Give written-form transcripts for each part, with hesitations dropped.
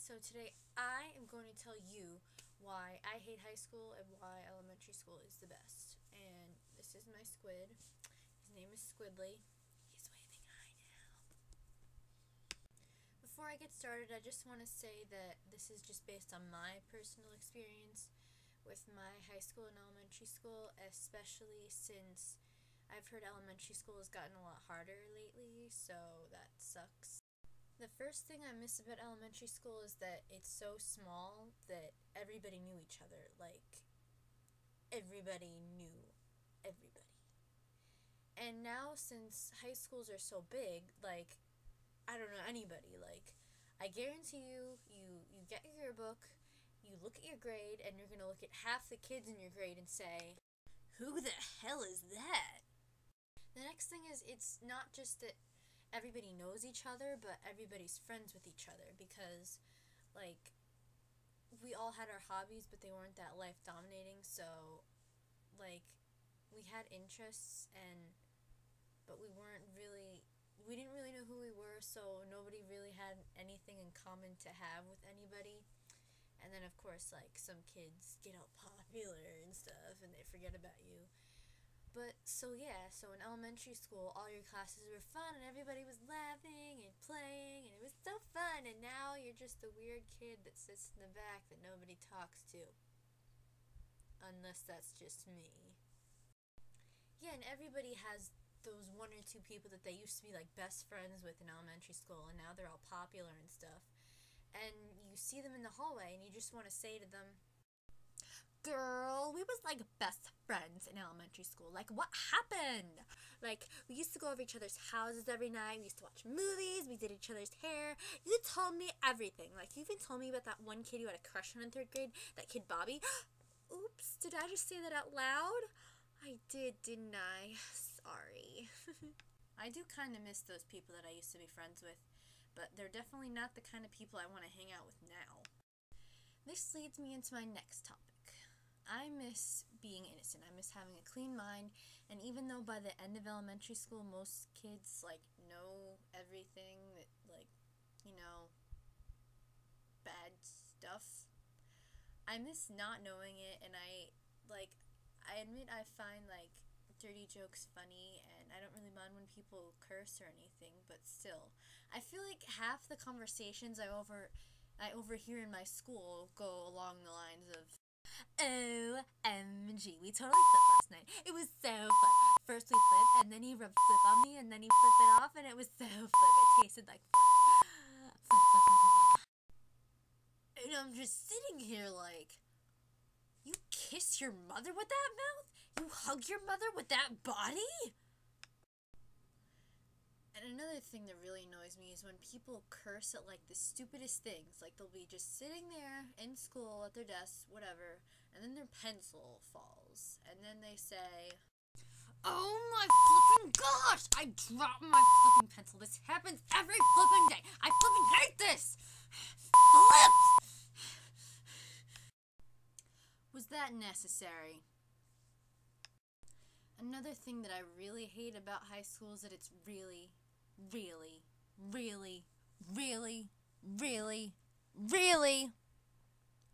So today I am going to tell you why I hate high school and why elementary school is the best. And this is my squid. His name is Squidly. He's waving hi now. Before I get started, I just want to say that this is just based on my personal experience with my high school and elementary school, especially since I've heard elementary school has gotten a lot harder lately, so that sucks. The first thing I miss about elementary school is that it's so small that everybody knew each other. Like, everybody knew everybody. And now, since high schools are so big, like, I don't know anybody. Like, I guarantee you get your yearbook, you look at your grade, and you're gonna look at half the kids in your grade and say, "Who the hell is that?" The next thing is, it's not just that everybody knows each other, but everybody's friends with each other, because, like, we all had our hobbies, but they weren't that life dominating, so, like, we had interests, but we didn't really know who we were, so nobody really had anything in common to have with anybody. And then, of course, like, some kids get all popular and stuff, and they forget about you. But, so in elementary school, all your classes were fun, and everybody was laughing and playing, and it was so fun, and now you're just the weird kid that sits in the back that nobody talks to. Unless that's just me. Yeah, and everybody has those one or two people that they used to be, like, best friends with in elementary school, and now they're all popular and stuff. And you see them in the hallway, and you just want to say to them, "Girl, we was like best friends in elementary school. Like, what happened? Like, we used to go over each other's houses every night. We used to watch movies. We did each other's hair. You told me everything. Like, you even told me about that one kid you had a crush on in 3rd grade. That kid Bobby." Oops, did I just say that out loud? I did, didn't I? Sorry. I do kind of miss those people that I used to be friends with, but they're definitely not the kind of people I want to hang out with now. This leads me into my next topic. I miss being innocent. I miss having a clean mind, and even though by the end of elementary school most kids, like, know everything that, like, bad stuff, I miss not knowing it, and I admit I find, like, dirty jokes funny, and I don't really mind when people curse or anything, but still, I feel like half the conversations I overhear in my school go along the lines of, "OMG, we totally flipped last night. It was so fun. First we flip, and then he rubbed flip on me, and then he flipped it off, and it was so flip. It tasted like flip. Flip. And I'm just sitting here like, you kiss your mother with that mouth? You hug your mother with that body?" And another thing that really annoys me is when people curse at, like, the stupidest things. Like, they'll be just sitting there in school at their desk, whatever, and then their pencil falls. And then they say, "Oh my flipping gosh! I dropped my flipping pencil. This happens every flipping day. I flipping hate this! Flip!" Was that necessary? Another thing that I really hate about high school is that it's really, really, really, really, really, really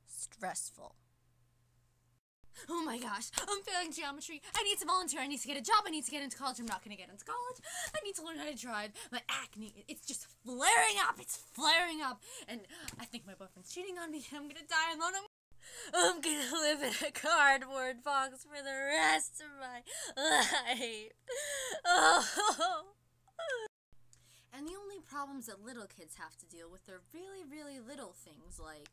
stressful. Oh my gosh, I'm failing geometry. I need to volunteer. I need to get a job. I need to get into college. I'm not going to get into college. I need to learn how to drive. My acne, it's just flaring up. It's flaring up. And I think my boyfriend's cheating on me, and I'm going to die alone. I'm gonna live in a cardboard box for the rest of my life. Oh. And the only problems that little kids have to deal with are really, really little things like,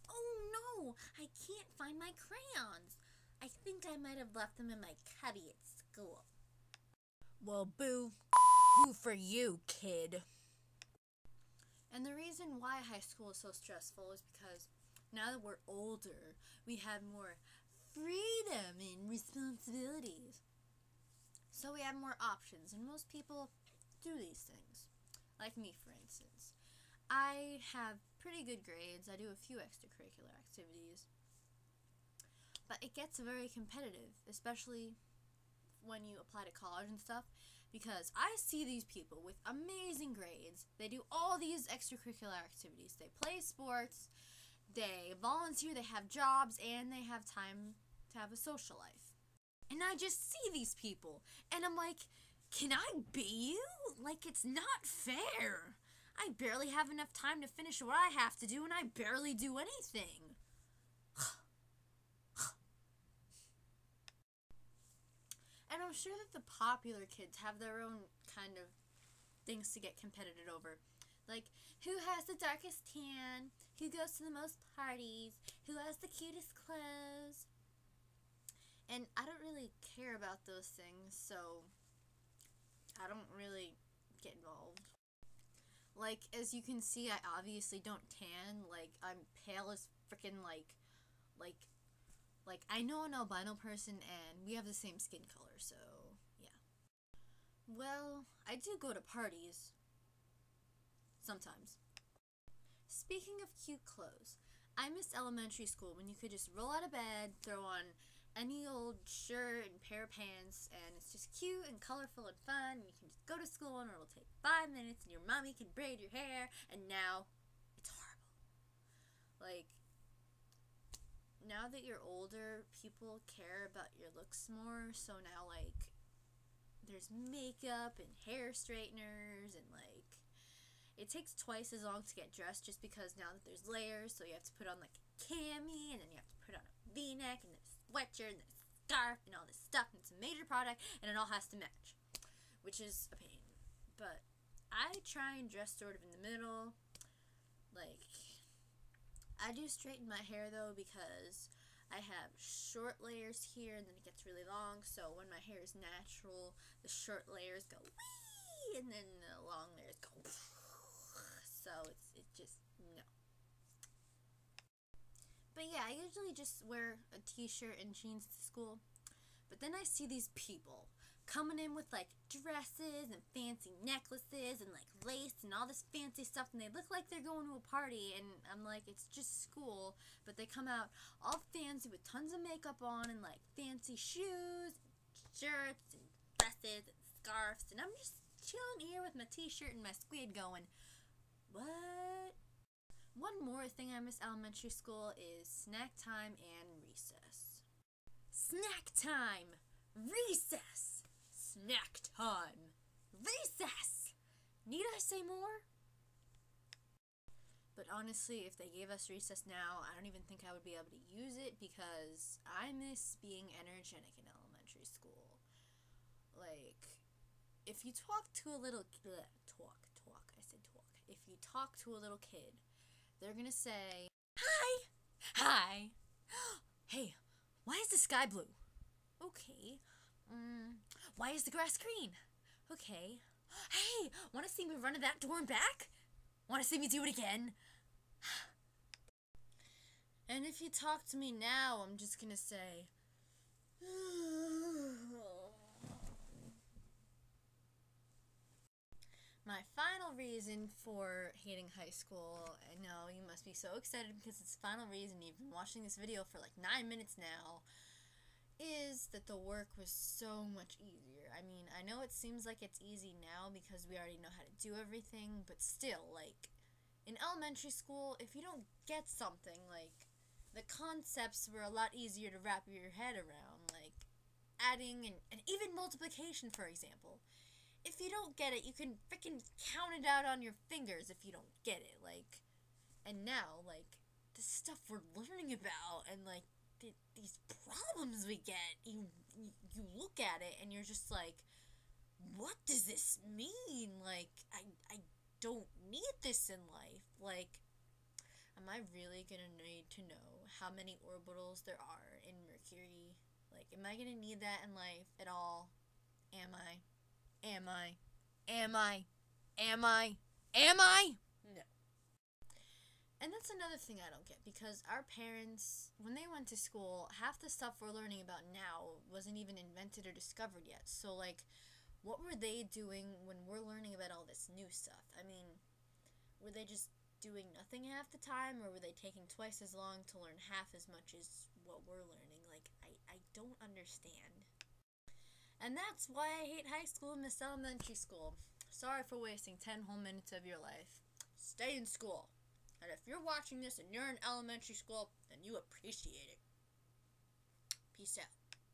"Oh no, I can't find my crayons. I think I might have left them in my cubby at school." Well, boo for you, kid. And the reason why high school is so stressful is because now that we're older, we have more freedom and responsibilities. So we have more options, and most people do these things. Like me, for instance. I have pretty good grades. I do a few extracurricular activities. But it gets very competitive, especially when you apply to college and stuff, Because I see these people with amazing grades. They do all these extracurricular activities. They play sports, they volunteer, they have jobs, and they have time to have a social life. And I just see these people, and I'm like, can I be you? Like, it's not fair. I barely have enough time to finish what I have to do, and I barely do anything. And I'm sure that the popular kids have their own kind of things to get competitive over. Like, who has the darkest tan? Who goes to the most parties? Who has the cutest clothes? And I don't really care about those things, so I don't really get involved. Like, as you can see, I obviously don't tan. Like, I'm pale as freaking, like, I know an albino person, and we have the same skin color, so, yeah. Well, I do go to parties. Sometimes. Speaking of cute clothes, I miss elementary school when you could just roll out of bed, throw on any old shirt and pair of pants, and it's just cute and colorful and fun, and you can just go to school and it'll take 5 minutes, and your mommy can braid your hair, and now it's horrible. Like, now that you're older, people care about your looks more, so now, like, there's makeup and hair straighteners, and, like, it takes twice as long to get dressed just because now that there's layers, so you have to put on, like, a cami, and then you have to put on a v-neck, and then a sweatshirt, and then a scarf, and all this stuff, and it's a major product, and it all has to match, which is a pain. But I try and dress sort of in the middle. Like, I do straighten my hair, though, because I have short layers here, and then it gets really long, so when my hair is natural, the short layers go wee, and then the long layers go so it's just, no. But yeah, I usually just wear a t-shirt and jeans to school, but then I see these people coming in with, like, dresses and fancy necklaces and, like, lace and all this fancy stuff, and they look like they're going to a party, and I'm like, it's just school, but they come out all fancy with tons of makeup on and, like, fancy shoes, and shirts, and dresses, and scarves, and I'm just chilling here with my t-shirt and my squid going, what? One more thing I miss elementary school is snack time and recess. Snack time! Recess! Snack time! Recess! Need I say more? But honestly, if they gave us recess now, I don't even think I would be able to use it because I miss being energetic in elementary school. Like, if you talk to a little if you talk to a little kid, they're gonna say, hi, hi, hey, why is the sky blue? Okay, why is the grass green? Okay, hey, wanna see me run to that door and back? Wanna see me do it again? And if you talk to me now, I'm just gonna say, my final reason for hating high school, I know you must be so excited because it's the final reason, you've been watching this video for like 9 minutes now, is that the work was so much easier. I mean, I know it seems like it's easy now because we already know how to do everything, but still, like, in elementary school, if you don't get something, like, the concepts were a lot easier to wrap your head around, like adding and even multiplication, for example. If you don't get it, you can freaking count it out on your fingers if you don't get it, like, and now, like, the stuff we're learning about, and, like, these problems we get, you look at it, and you're just like, what does this mean? Like, I don't need this in life. Like, am I really gonna need to know how many orbitals there are in Mercury? Like, am I gonna need that in life at all? Am I? No. And that's another thing I don't get, because our parents, when they went to school, half the stuff we're learning about now wasn't even invented or discovered yet. So, like, what were they doing when we're learning about all this new stuff? I mean, were they just doing nothing half the time, or were they taking twice as long to learn half as much as what we're learning? Like, I don't understand. And that's why I hate high school and miss elementary school. Sorry for wasting 10 whole minutes of your life. Stay in school. And if you're watching this and you're in elementary school, then you appreciate it. Peace out.